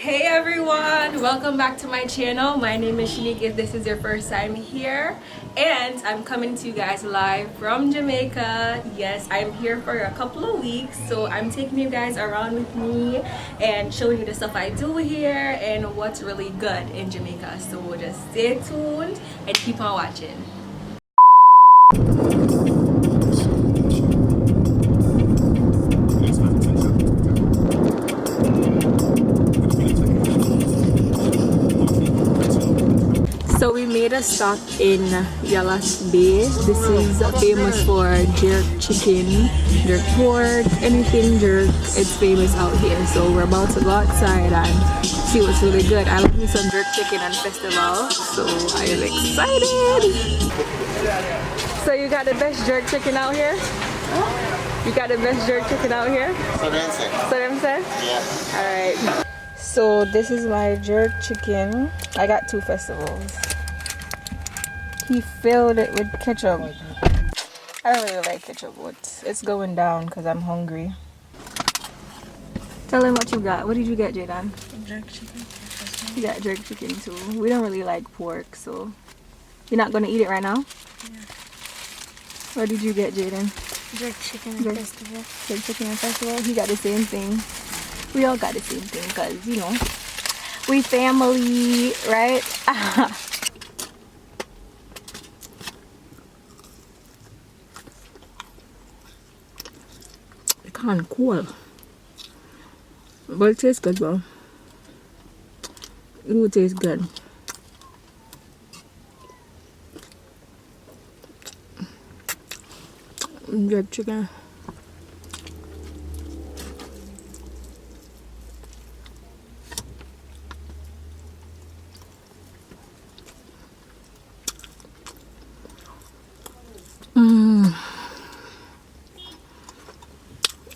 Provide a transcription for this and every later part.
Hey everyone, welcome back to my channel. My name is Shanique if this is your first time here, and I'm coming to you guys live from Jamaica. Yes, I'm here for a couple of weeks, so I'm taking you guys around with me and showing you the stuff I do here and what's really good in Jamaica. So just stay tuned and keep on watching. So we made a stop in Yalas Bay. This is famous for jerk chicken, jerk pork, anything jerk. It's famous out here. So we're about to go outside and see what's really good. I love me some jerk chicken on festival, so I am excited. So you got the best jerk chicken out here? You got the best jerk chicken out here? So them say? Yeah. Alright. So this is my jerk chicken. I got two festivals. He filled it with ketchup. I don't really like ketchup, but it's going down because I'm hungry. Tell him what you got. What did you get, Jaden? Jerk chicken. You got jerk chicken too. We don't really like pork, so you're not gonna eat it right now? Yeah. What did you get, Jaden? Jerk chicken and festival. Jerk chicken and festival. He got the same thing. We all got the same thing because, you know, we family, right? It kind of cool. But it tastes good, bro. It will taste good. Jerk chicken.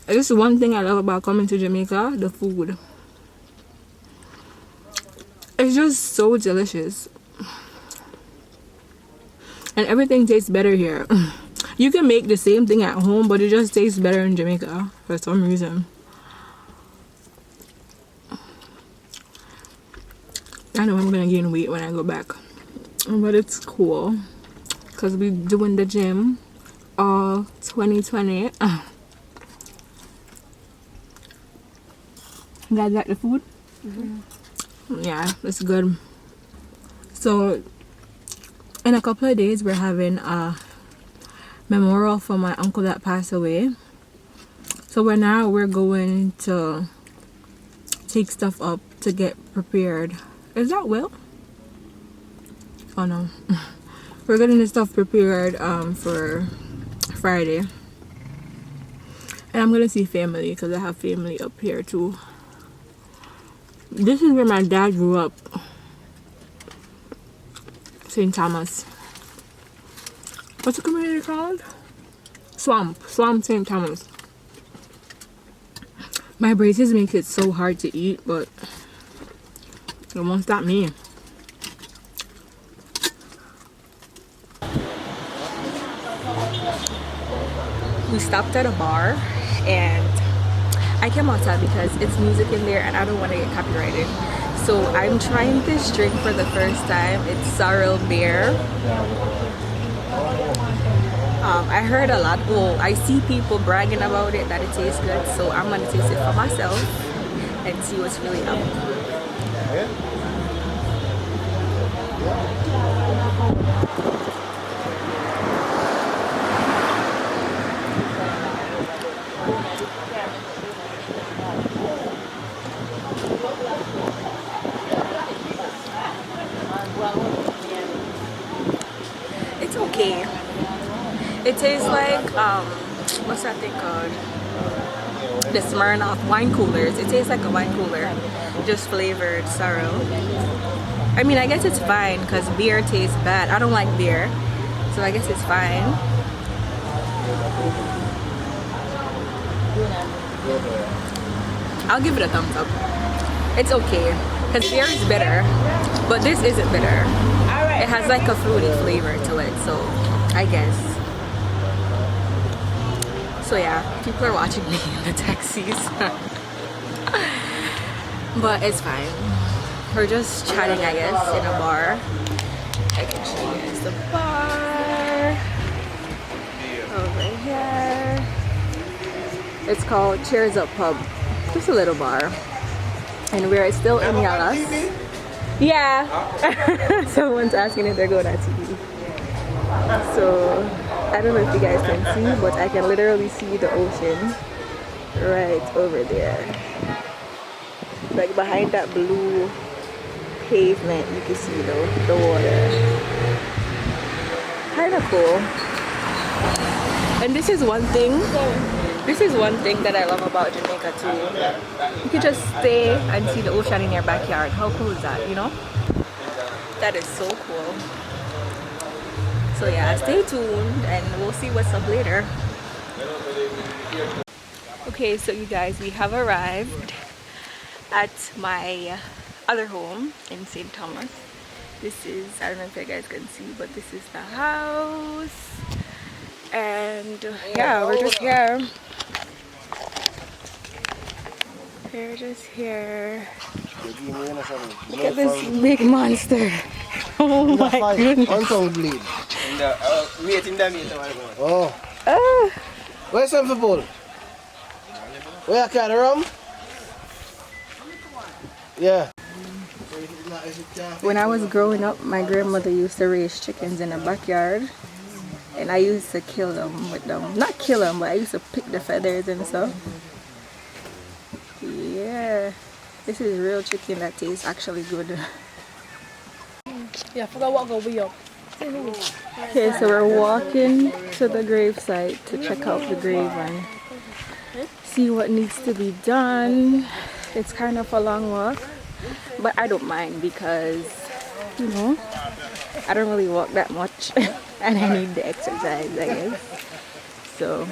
This is one thing I love about coming to Jamaica, the food. It's just so delicious. And everything tastes better here. You can make the same thing at home, but it just tastes better in Jamaica for some reason. I know I'm gonna gain weight when I go back, but it's cool because we're doing the gym all 2020. You guys like the food? Mm-hmm. Yeah, it's good. So in a couple of days we're having a memorial for my uncle that passed away. So we're going to take stuff up to get prepared. Is that Will? Oh no. We're getting the stuff prepared for Friday. And I'm gonna see family because I have family up here too. This is where my dad grew up. St. Thomas. What's the community called? Swamp St. Thomas. My braces make it so hard to eat, but it won't stop me. We stopped at a bar and I came outside because it's music in there and I don't want to get copyrighted. So I'm trying this drink for the first time. It's sorrel beer. I heard a lot. Well, I see people bragging about it that it tastes good. So I'm gonna taste it for myself and see what's really up. It's okay. It tastes like what's that thing called? The Smirnoff wine coolers. It tastes like a wine cooler, just flavored sorrel. I mean, I guess it's fine because beer tastes bad. I don't like beer, so I guess it's fine. I'll give it a thumbs up. It's okay because beer is bitter, but this isn't bitter. It has like a fruity flavor to it, so I guess. So yeah, people are watching me in the taxis. but it's fine. We're just chatting, I guess, in a bar. I can show you guys the bar over here. It's called Cheers Up Pub. Just a little bar. And we're still in Yalas. Yeah. Someone's asking if they're going to TV. So I don't know if you guys can see, but I can literally see the ocean right over there. Like behind that blue pavement, you can see the water. Kind of cool. And this is one thing that I love about Jamaica too. You can just stay and see the ocean in your backyard. How cool is that, you know? That is so cool. So yeah, stay tuned and we'll see what's up later. Okay, so you guys, we have arrived at my other home in St. Thomas. This is, I don't know if you guys can see, but this is the house. And yeah, we're just here. We're just here. Look at this big monster. Oh my goodness. Oh. Where's some football? Where I can rum? Yeah. When I was growing up, my grandmother used to raise chickens in the backyard. And I used to kill them with them. Not kill them, but I used to pick the feathers and stuff. Yeah. This is real chicken that tastes actually good. Yeah, I forgot what go we up. Okay, so we're walking to the gravesite to check out the grave and see what needs to be done. It's kind of a long walk, but I don't mind because, you know, I don't really walk that much and I need the exercise, I guess. So,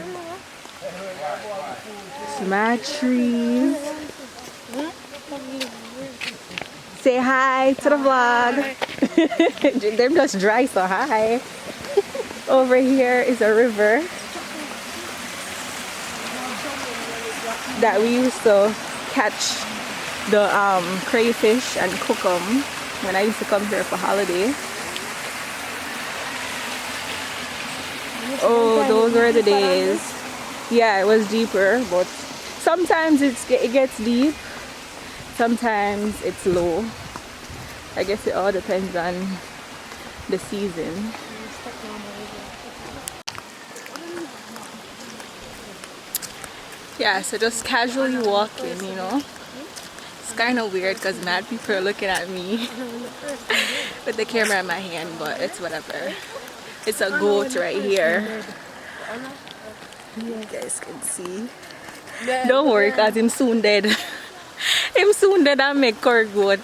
some mad trees. Say hi to the vlog. They're just dry, so hi. Over here is a river that we used to catch the crayfish and cook them when I used to come here for holiday. Oh, those were the days. Yeah, it was deeper, but sometimes it gets deep. Sometimes it's low. I guess it all depends on the season. Yeah, so just casually walking, you know. It's kind of weird because mad people are looking at me with the camera in my hand, but it's whatever. It's a goat right here. You guys can see. Don't worry, because I'm soon dead. I'm soon dead and make curry goat.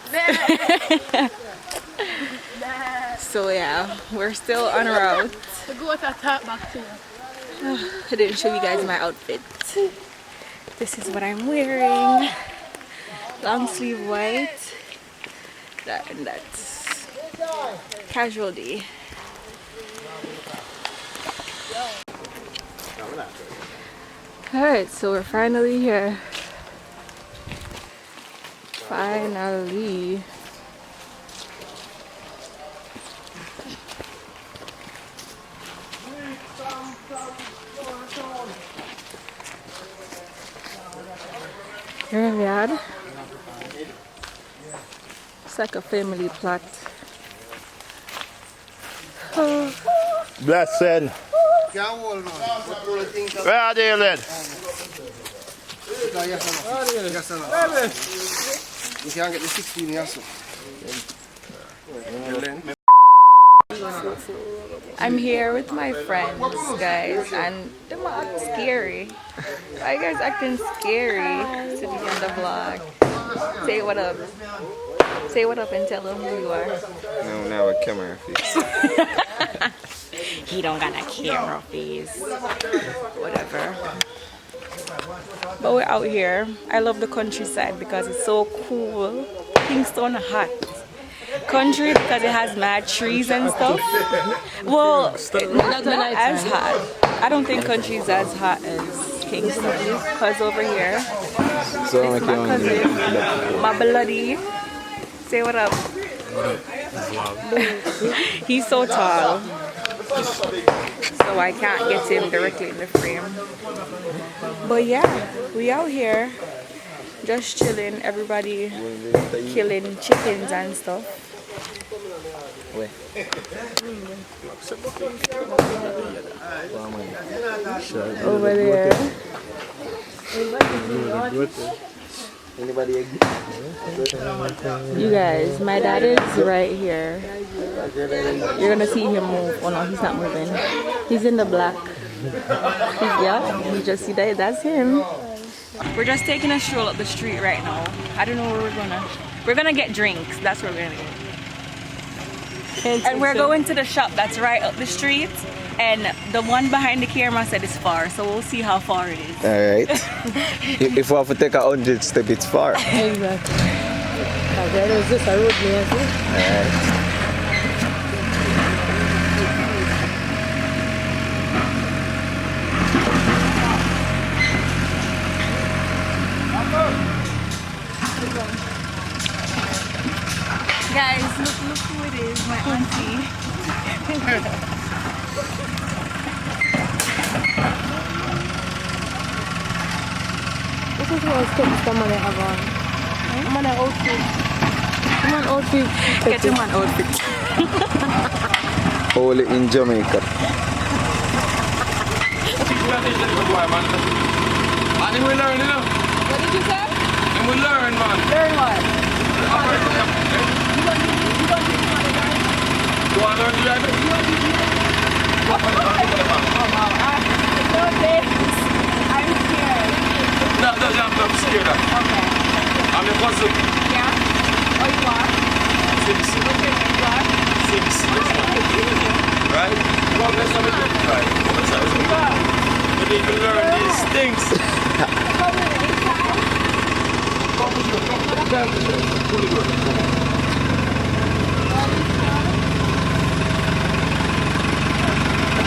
So yeah, we're still en route. I didn't show you guys my outfit. This is what I'm wearing. Long sleeve white. And that's casual day. Alright, so we're finally here. Finally. Here we are. It's like a family plot. Oh. Blessed. Where are they, lad? You can't get the 16 years. I'm here with my friends, guys, and they're not scary. Why you guys acting scary to be on the vlog? Say what up. Say what up and tell them who you are. No, now a camera face. He don't got a camera face. Whatever. But we're out here. I love the countryside because it's so cool. Kingston hot. Country because it has mad trees and stuff. Well, not as hot. I don't think country is as hot as Kingston. Cuz over here. So This is my cousin. My bloody. Say what up. He's so tall. So I can't get him directly in the frame. But yeah, we out here. Just chilling, everybody killing chickens and stuff. Over there. You guys, my dad is right here. You're gonna see him move. Oh no, he's not moving. He's in the black. You just see that. That's him. We're just taking a stroll up the street right now. I don't know where we're gonna get drinks. That's where we're gonna go. And we're going to the shop that's right up the street. And the one behind the camera said it's far, so we'll see how far it is. Alright. If we have to take 100 steps, it's far. Exactly. There is this a road near here. Alright. Guys, look who it is, my auntie. This is what someone have on. I'm on an outfit. I'm on outfit. Get him one outfit. Only in Jamaica. And we learn, you know. What did you say? And we learn, man. Learn what? You want to learn to drive it? I'm scared. No, I'm scared. Okay. I'm your cousin. Yeah? Oh, you are? Six. What's your name? You are? Six. Right? You want to mess up with it? Right. You need to learn these things.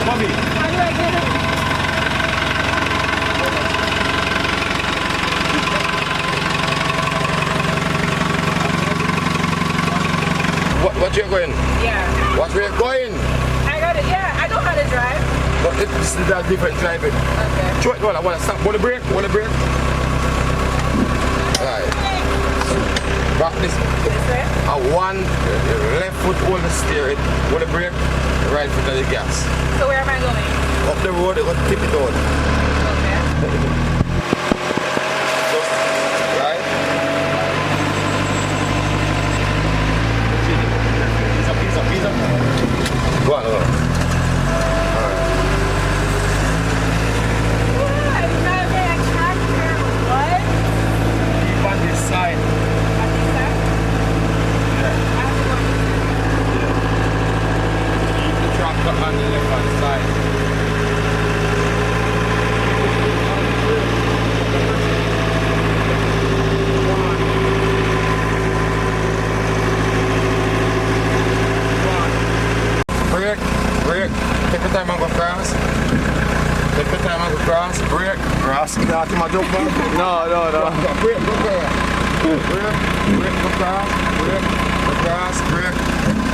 Mommy. How do I get it? What you're going? Yeah. What we're going? I got it. Yeah, I know how to drive. But this is that different driving. Okay. Show it, I want to stop. Want to brake? Want to brake? Right. Back this. This way? One left foot hold the steering. Want to brake? Right foot on the gas. So where am I going? Up the road, it will tip it on. Okay. Just, right? Piece up. Go on, go on. I'm driving a tractor. What? Keep on this side. On this side? Yeah. I have to go on this side. Keep the tractor on the left hand side. Brake. Take the time and go cross. Take the time and go cross. Brake. Cross. You got to my jump back. No. Brake, go cross. Brake, go cross. Brake, go cross. Brake.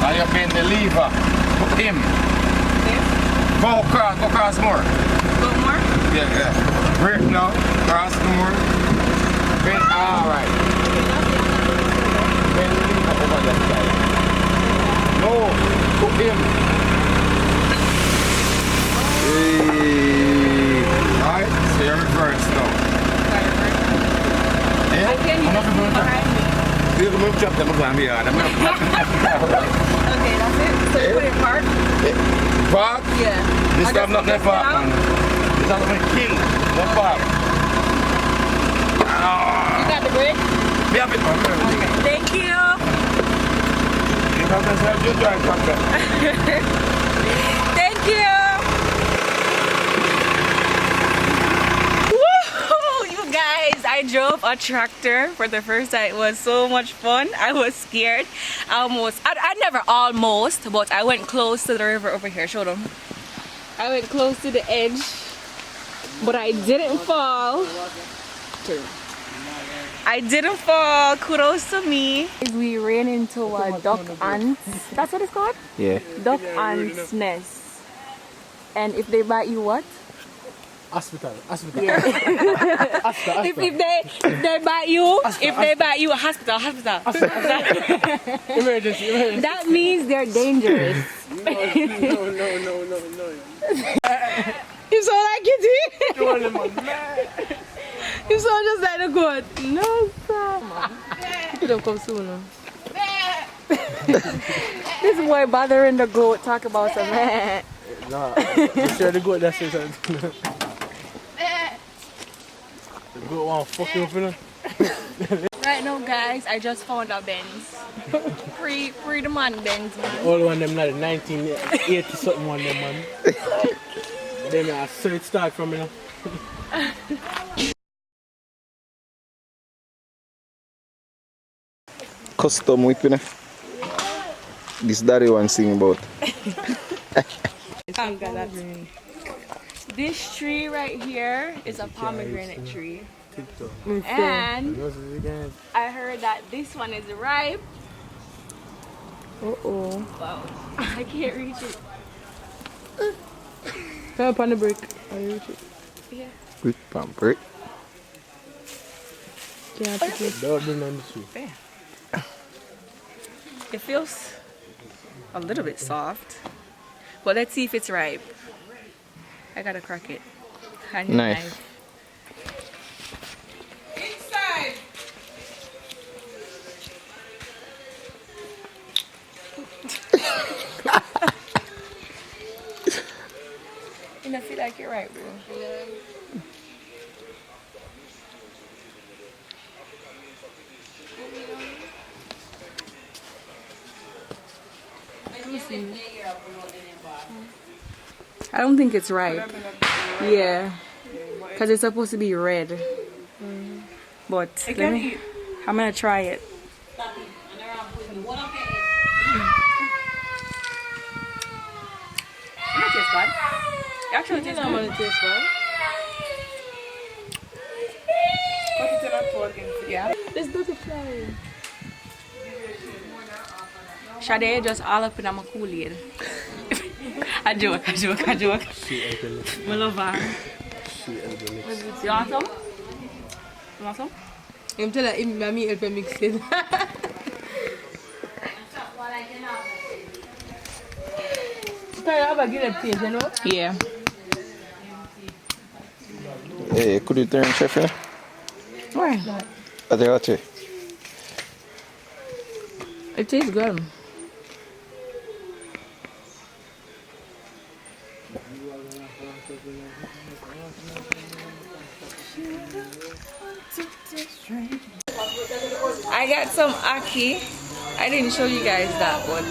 And you bend the lever. Put him. This? Go cross more. Go more? Yeah. Brake now. Cross more. Bend. Alright. Bend the lever over that side. No. Put him. Right? So you're reverse now. I can hear the people behind me. You can move up them behind me. Okay, that's it. So you put it park? Park? Yeah. This I stuff just not that lift it park, out? man. This stuff not kill. No park. You got the brake? Me have it, man. Okay. Thank you. You have to help you drive, tractor. Thank you. Woo! You guys, I drove a tractor for the first time. It was so much fun. I was scared. I never almost, but I went close to the river over here. Show them. I went close to the edge. but I didn't fall. I didn't fall. Kudos to me. We ran into a duck ants. That's what it's called? Yeah. Duck ants nest. And if they bite you, what? Hospital. Yeah. if they bite you, hospital. Emergency. That means they're dangerous. No. You saw that kitty? You saw just like the goat. No, sir. It don't come soon. This boy bothering the goat. Talk about some man. Nah, share the goat. That's it. The goat want to fuck you up, you know? Right now, guys, I just found a Benz. Free the man Benz, man. All one them like 1980 something one them man. Then I saw it start from, you know. Custom whipping. This daddy one sing about. This tree right here is a pomegranate tree. And I heard that this one is ripe. Uh-oh. Wow. I can't reach it. Come up on the brick. Can you reach it? Yeah. Brick pam brick. Can't pick it. Don't bring on the tree. There. It feels a little bit soft. But let's see if it's ripe. I gotta crack it. I need a Knife. Inside! And I feel like you're right, bro. I don't think it's ripe. Yeah. Because it's supposed to be red. But I'm going to try it. It tastes bad. It actually tastes good. It tastes bad. Yeah. Let's do the fly. Sade just all up in my Kool-Aid. I joke. I love her. You want some? You want some? I'm telling him, mommy help me mix it. Can you have a good taste, you know? Yeah. Hey, could you turn chef in? Why? It tastes good. I got some ackee. I didn't show you guys that, but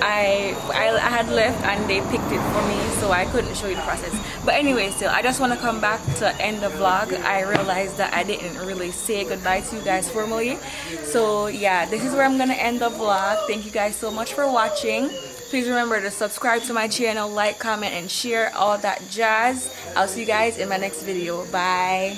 I had left and they picked it for me, so I couldn't show you the process. But anyway, still, I just want to come back to end the vlog. I realized that I didn't really say goodbye to you guys formally. So yeah, this is where I'm gonna end the vlog. Thank you guys so much for watching. Please remember to subscribe to my channel, like, comment, and share, all that jazz. I'll see you guys in my next video. Bye.